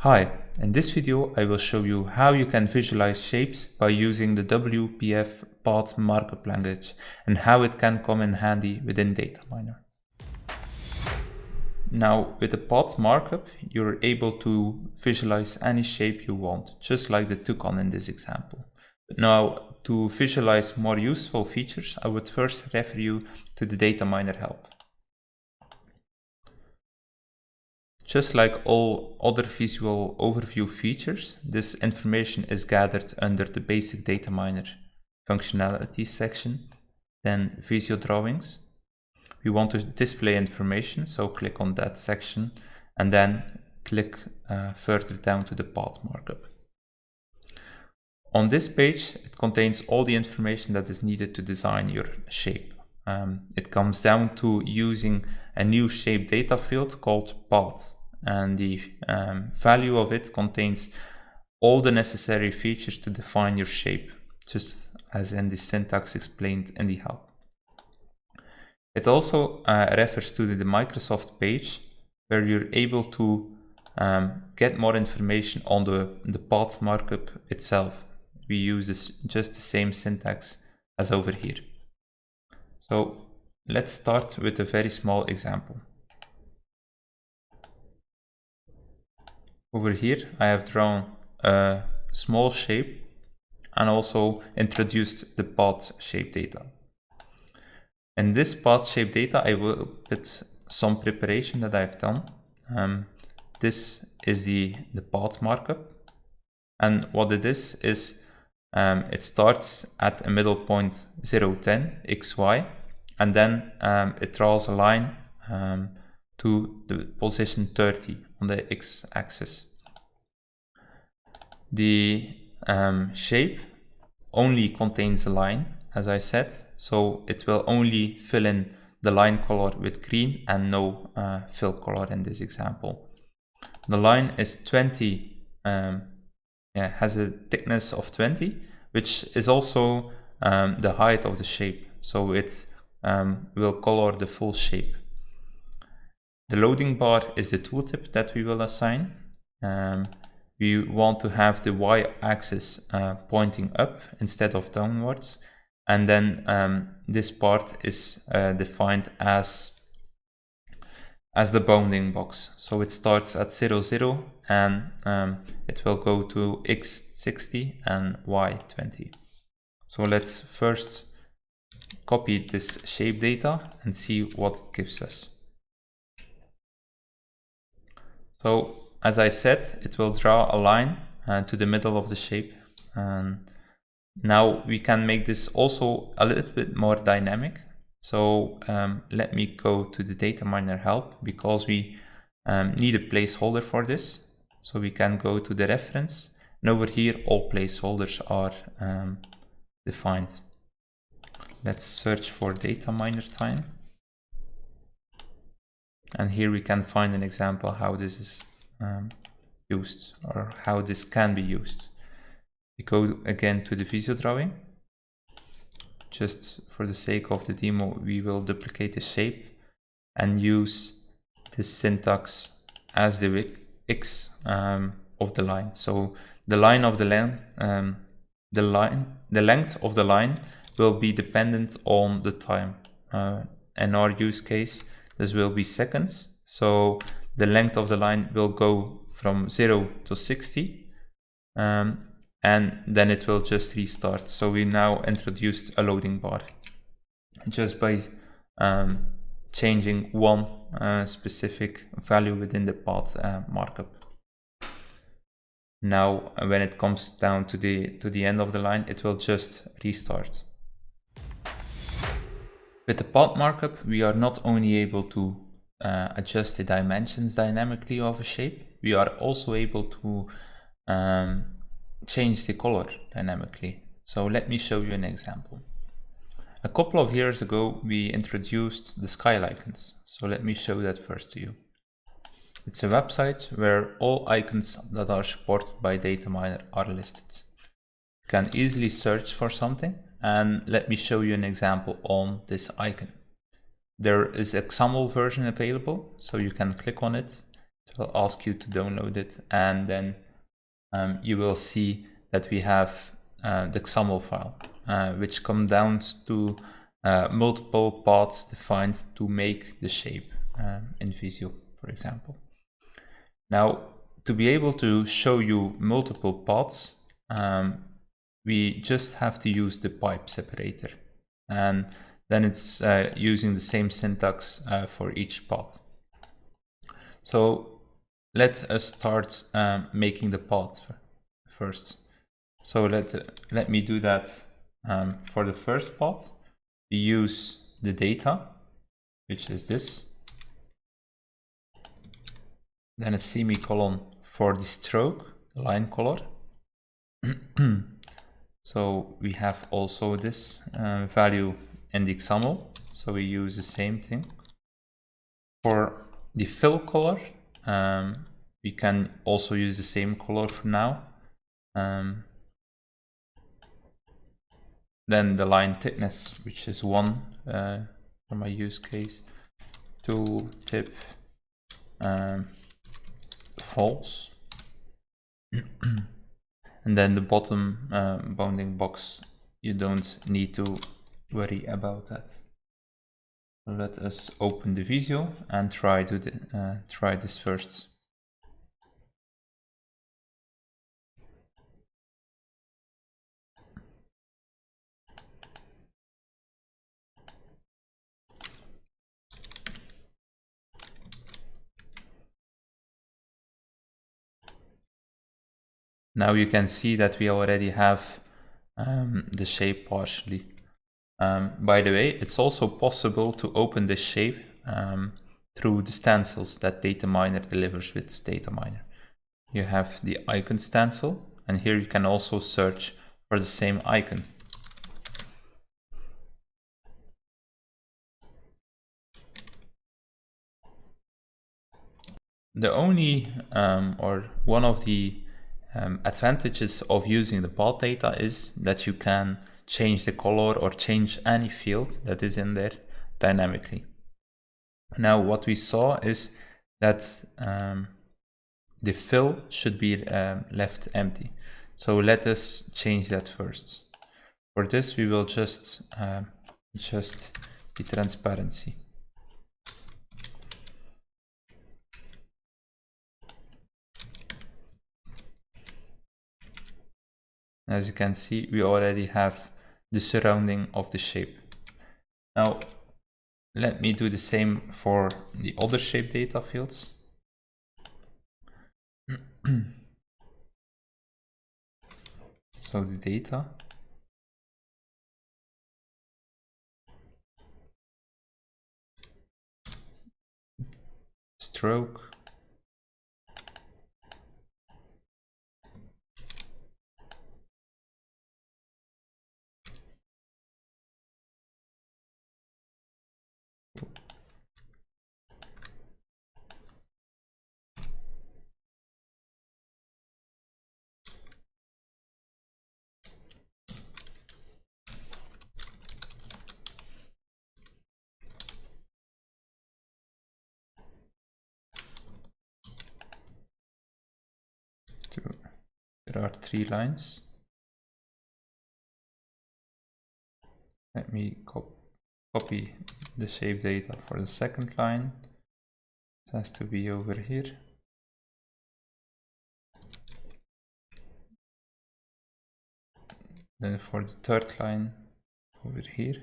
Hi, in this video I will show you how you can visualize shapes by using the WPF path markup language and how it can come in handy within DataMiner. Now with the path markup you're able to visualize any shape you want, just like the toucan in this example. But now to visualize more useful features I would first refer you to the DataMiner help. Just like all other visual overview features, this information is gathered under the basic DataMiner functionality section, then Visio drawings. We want to display information, so click on that section and then click further down to the path markup. On this page, it contains all the information that is needed to design your shape. It comes down to using a new shape data field called path, and the value of it contains all the necessary features to define your shape, just as in the syntax explained in the help. It also refers to the Microsoft page where you're able to get more information on the path markup itself. We use just the same syntax as over here. So let's start with a very small example. Over here I have drawn a small shape and also introduced the path shape data. In this path shape data I will put some preparation that I've done. This is the path markup, and what it is it starts at a middle point 0, 10 xy, and then it draws a line to the position 30 on the x-axis. The shape only contains a line, as I said, so it will only fill in the line color with green and no fill color in this example. The line is 20, has a thickness of 20, which is also the height of the shape, so it will color the full shape. The loading bar is the tooltip that we will assign. We want to have the y-axis pointing up instead of downwards, and then this part is defined as the bounding box. So it starts at 0, 0 and it will go to x60 and y20. So let's first copy this shape data and see what it gives us. So as I said, it will draw a line to the middle of the shape. And now we can make this also a little bit more dynamic. So let me go to the DataMiner help, because we need a placeholder for this. So we can go to the reference, and over here all placeholders are defined. Let's search for DataMiner time. And here we can find an example how this is used, or how this can be used. We go again to the Visio drawing. Just for the sake of the demo, we will duplicate the shape and use this syntax as the x of the line. So the line of the length of the line will be dependent on the time. In our use case, this will be seconds. So the length of the line will go from 0 to 60. And then it will just restart. So we now introduced a loading bar just by changing one specific value within the path markup. Now when it comes down to the end of the line, it will just restart. With the path markup, we are not only able to adjust the dimensions dynamically of a shape, we are also able to change the color dynamically. So let me show you an example. A couple of years ago we introduced the Skyline. So let me show that first to you. It's a website where all icons that are supported by DataMiner are listed. You can easily search for something, and let me show you an example on this icon. There is a XAML version available, so you can click on it. It It will ask you to download it, and then you will see that we have the XAML file, which comes down to multiple paths defined to make the shape in Visio, for example. Now, to be able to show you multiple paths, we just have to use the pipe separator, and then it's using the same syntax for each path. So let us start making the path first. So let me do that. For the first path, we use the data, which is this, then a semicolon for the stroke, the line color. So we have also this value in the XAML, so we use the same thing. For the fill color, we can also use the same color for now. Then the line thickness, which is 1 for my use case, tooltip false. And then the bottom bounding box, you don't need to worry about that. Let us open the Visio and try this first. Now you can see that we already have the shape partially. By the way, it's also possible to open the shape through the stencils that DataMiner delivers with DataMiner. You have the icon stencil, and here you can also search for the same icon. The only or one of the advantages of using the path data is that you can change the color or change any field that is in there dynamically. Now what we saw is that the fill should be left empty. So let us change that first. For this we will just adjust the transparency. As you can see, we already have the surrounding of the shape. Now, let me do the same for the other shape data fields. So the data. Stroke. There are 3 lines. Let me copy the shape data for the second line. It has to be over here. Then for the third line, over here.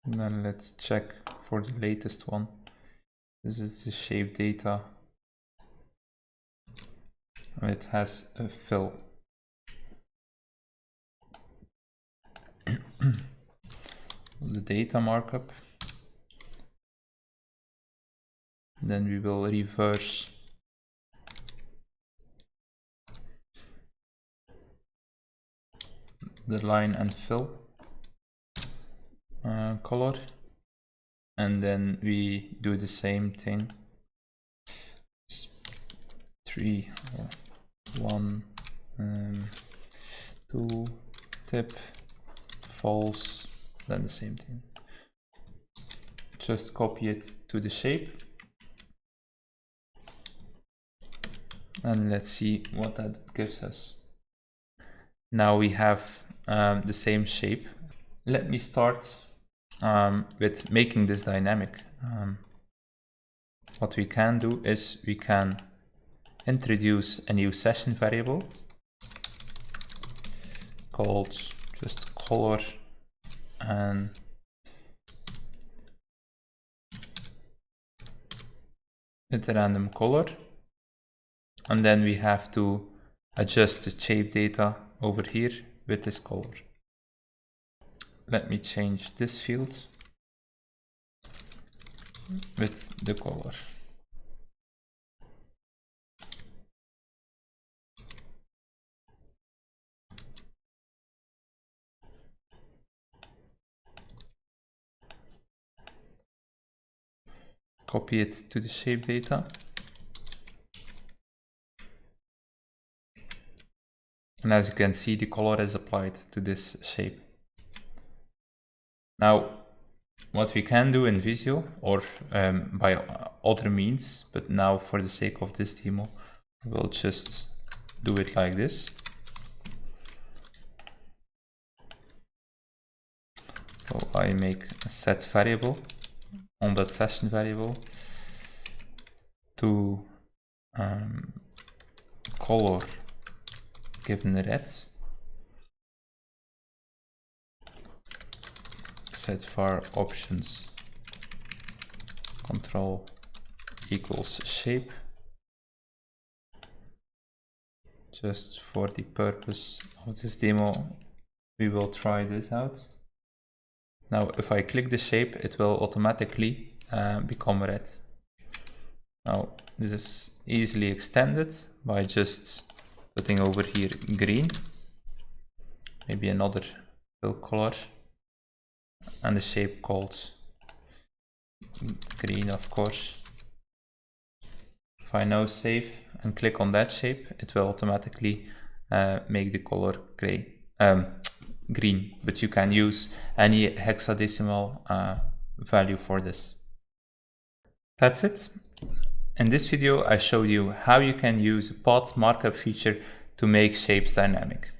And then let's check for the latest one. This is the shape data. It has a fill. The data markup. Then we will reverse the line and fill color, and then we do the same thing. 3 or 1 2 tip false, then the same thing. Just copy it to the shape. And let's see what that gives us. Now we have the same shape. Let me start with making this dynamic. What we can do is we can introduce a new session variable called just color and with a random color. And then we have to adjust the shape data over here with this color. Let me change this field with the color. Copy it to the shape data. And as you can see, the color is applied to this shape. Now, what we can do in Visio or by other means, but now for the sake of this demo, we'll just do it like this. So I make a set variable on that session variable to color given red, set var options control equals shape. Just for the purpose of this demo, we will try this out. Now if I click the shape, it will automatically become red. Now this is easily extended by just putting over here green, maybe another fill color, and the shape called green, of course. If I now save and click on that shape, it will automatically make the color green, but you can use any hexadecimal value for this. That's it. In this video, I showed you how you can use a path markup feature to make shapes dynamic.